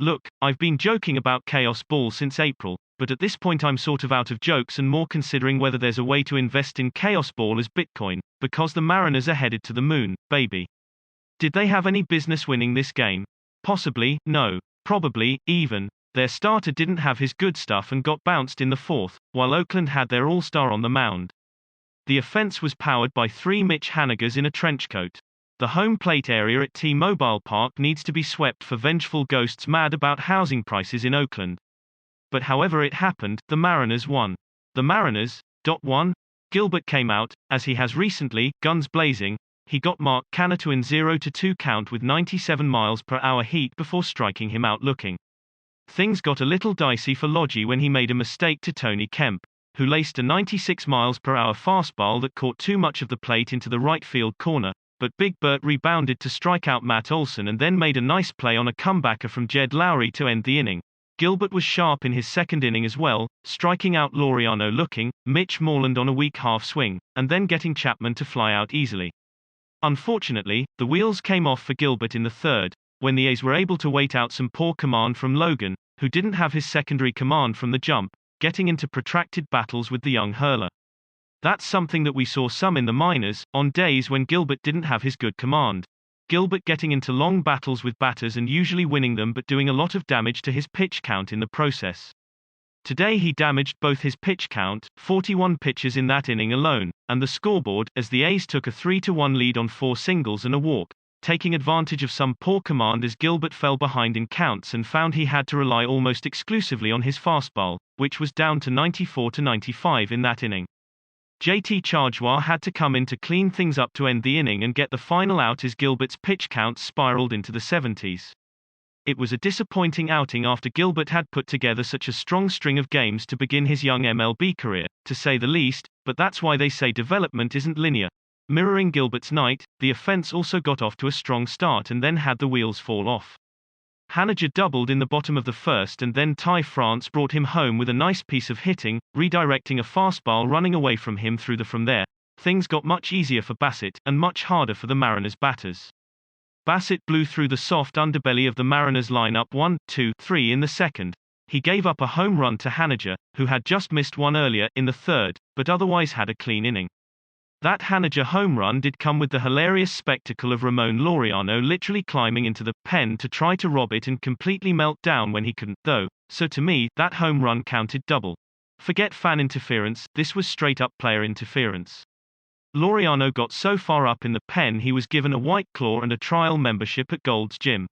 Look, I've been joking about chaos ball since April, but at this point I'm sort of out of jokes and more considering whether there's a way to invest in chaos ball as Bitcoin, because the Mariners are headed to the moon, baby. Did they have any business winning this game? Possibly, no. Probably, even. Their starter didn't have his good stuff and got bounced in the fourth, while Oakland had their all-star on the mound. The offense was powered by 3 Mitch Hanigers in a trench coat. The home plate area at T-Mobile Park needs to be swept for vengeful ghosts mad about housing prices in Oakland. But however it happened, the Mariners won. The Mariners, won? Gilbert came out, as he has recently, guns blazing. He got Mark Canha to an 0-2 count with 97 miles per hour heat before striking him out looking. Things got a little dicey for Logie when he made a mistake to Tony Kemp, who laced a 96 miles per hour fastball that caught too much of the plate into the right field corner. But Big Bert rebounded to strike out Matt Olson and then made a nice play on a comebacker from Jed Lowrie to end the inning. Gilbert was sharp in his second inning as well, striking out Laureano looking, Mitch Moreland on a weak half swing, and then getting Chapman to fly out easily. Unfortunately, the wheels came off for Gilbert in the third, when the A's were able to wait out some poor command from Logan, who didn't have his secondary command from the jump, getting into protracted battles with the young hurler. That's something that we saw some in the minors, on days when Gilbert didn't have his good command. Gilbert getting into long battles with batters and usually winning them but doing a lot of damage to his pitch count in the process. Today he damaged both his pitch count, 41 pitches in that inning alone, and the scoreboard, as the A's took a 3-1 lead on 4 singles and a walk, taking advantage of some poor command as Gilbert fell behind in counts and found he had to rely almost exclusively on his fastball, which was down to 94-95 in that inning. JT Chargois had to come in to clean things up to end the inning and get the final out as Gilbert's pitch count spiraled into the 70s. It was a disappointing outing after Gilbert had put together such a strong string of games to begin his young MLB career, to say the least, but that's why they say development isn't linear. Mirroring Gilbert's night, the offense also got off to a strong start and then had the wheels fall off. Haniger doubled in the bottom of the first and then Ty France brought him home with a nice piece of hitting, redirecting a fastball running away from him through the from there. Things got much easier for Bassitt and much harder for the Mariners batters. Bassitt blew through the soft underbelly of the Mariners lineup 1-2-3 in the second. He gave up a home run to Haniger, who had just missed one earlier, in the third, but otherwise had a clean inning. That Haniger home run did come with the hilarious spectacle of Ramon Laureano literally climbing into the pen to try to rob it and completely melt down when he couldn't, though, so to me, that home run counted double. Forget fan interference, this was straight up player interference. Laureano got so far up in the pen he was given a white claw and a trial membership at Gold's Gym.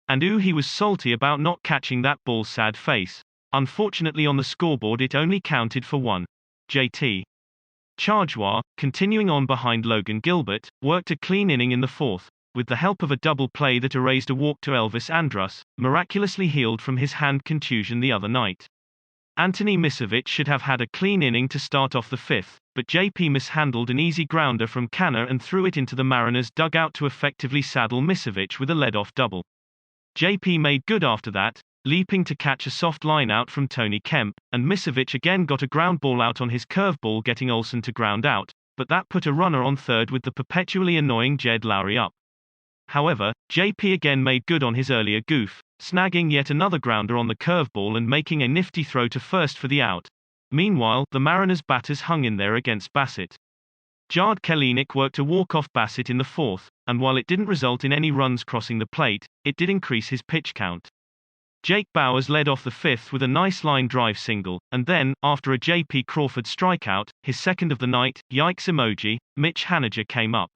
And he was salty about not catching that ball's sad face. Unfortunately on the scoreboard it only counted for 1. JT Chargois, continuing on behind Logan Gilbert, worked a clean inning in the fourth, with the help of a double play that erased a walk to Elvis Andrus, miraculously healed from his hand contusion the other night. Anthony Misovich should have had a clean inning to start off the fifth, but JP mishandled an easy grounder from Canha and threw it into the Mariners' dugout to effectively saddle Misovich with a lead-off double. JP made good after that, leaping to catch a soft line out from Tony Kemp, and Misovich again got a ground ball out on his curveball getting Olson to ground out, but that put a runner on third with the perpetually annoying Jed Lowrie up. However, JP again made good on his earlier goof, snagging yet another grounder on the curveball and making a nifty throw to first for the out. Meanwhile, the Mariners batters hung in there against Bassitt. Jard Kelenic worked a walk-off Bassitt in the fourth, and while it didn't result in any runs crossing the plate, it did increase his pitch count. Jake Bauers led off the fifth with a nice line drive single, and then, after a J.P. Crawford strikeout, his second of the night, yikes emoji, Mitch Haniger came up.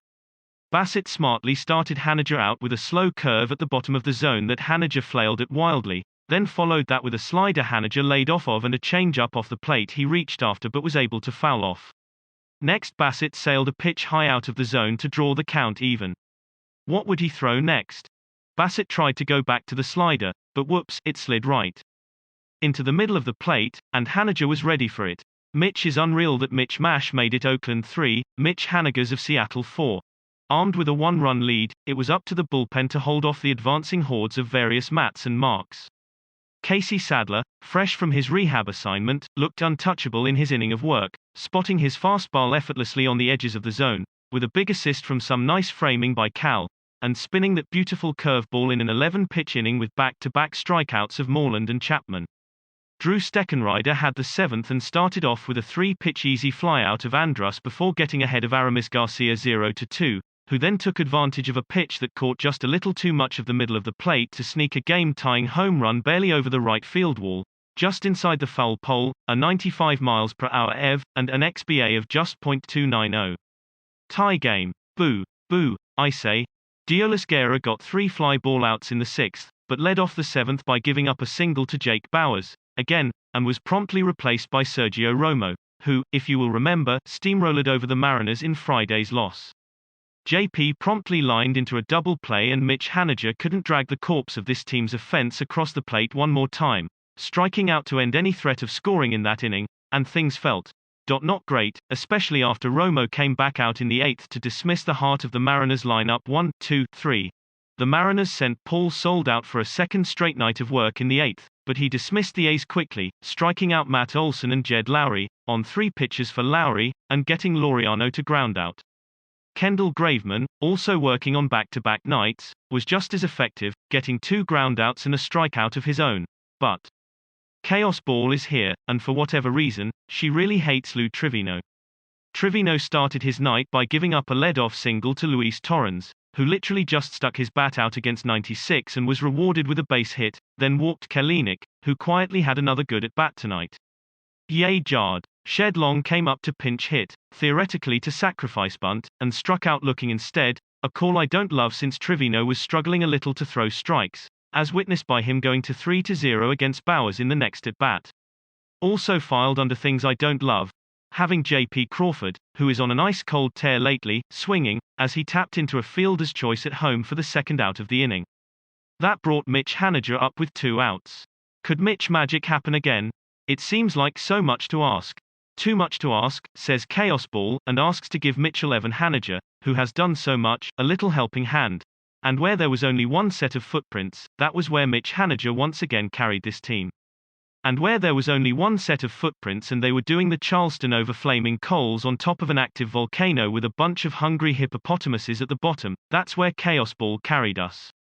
Bassitt smartly started Haniger out with a slow curve at the bottom of the zone that Haniger flailed at wildly, then followed that with a slider Haniger laid off of and a change-up off the plate he reached after but was able to foul off. Next Bassitt sailed a pitch high out of the zone to draw the count even. What would he throw next? Bassitt tried to go back to the slider, but whoops, it slid right into the middle of the plate, and Haniger was ready for it. Mitch is unreal that Mitch Mash made it Oakland 3, Mitch Hanigers of Seattle 4. Armed with a one-run lead, it was up to the bullpen to hold off the advancing hordes of various Matts and Marks. Casey Sadler, fresh from his rehab assignment, looked untouchable in his inning of work, spotting his fastball effortlessly on the edges of the zone, with a big assist from some nice framing by Cal. and spinning that beautiful curveball in an 11-pitch inning with back-to-back strikeouts of Moreland and Chapman. Drew Steckenrider had the 7th and started off with a 3-pitch easy flyout of Andrus before getting ahead of Aramis Garcia 0-2, who then took advantage of a pitch that caught just a little too much of the middle of the plate to sneak a game-tying home run barely over the right field wall, just inside the foul pole, a 95 miles per hour EV, and an XBA of just .290. Tie game. Boo. Boo, I say. Deolis Guerra got 3 fly ball outs in the 6th, but led off the 7th by giving up a single to Jake Bauers, again, and was promptly replaced by Sergio Romo, who, if you will remember, steamrolled over the Mariners in Friday's loss. JP promptly lined into a double play and Mitch Haniger couldn't drag the corpse of this team's offense across the plate one more time, striking out to end any threat of scoring in that inning, and things felt not great, especially after Romo came back out in the 8th to dismiss the heart of the Mariners lineup 1-2-3. The Mariners sent Paul Sold out for a second straight night of work in the 8th, but he dismissed the A's quickly, striking out Matt Olson and Jed Lowry, on 3 pitches for Lowry, and getting Laureano to ground out. Kendall Graveman, also working on back-to-back nights, was just as effective, getting 2 groundouts and a strikeout of his own. But Chaos Ball is here, and for whatever reason, she really hates Lou Trivino. Trivino started his night by giving up a leadoff single to Luis Torrens, who literally just stuck his bat out against 96 and was rewarded with a base hit, then walked Kelenic, who quietly had another good at bat tonight. Yay Jard. Shed Long came up to pinch hit, theoretically to sacrifice bunt, and struck out looking instead, a call I don't love since Trivino was struggling a little to throw strikes, as witnessed by him going to 3-0 against Bauers in the next at-bat. Also filed under things I don't love, having J.P. Crawford, who is on an ice-cold tear lately, swinging, as he tapped into a fielder's choice at home for the second out of the inning. That brought Mitch Haniger up with 2 outs. Could Mitch magic happen again? It seems like so much to ask. Too much to ask, says Chaos Ball, and asks to give Mitchell Evan Haniger, who has done so much, a little helping hand. And where there was only one set of footprints, that was where Mitch Haniger once again carried this team. And where there was only one set of footprints and they were doing the Charleston over flaming coals on top of an active volcano with a bunch of hungry hippopotamuses at the bottom, that's where Chaos Ball carried us.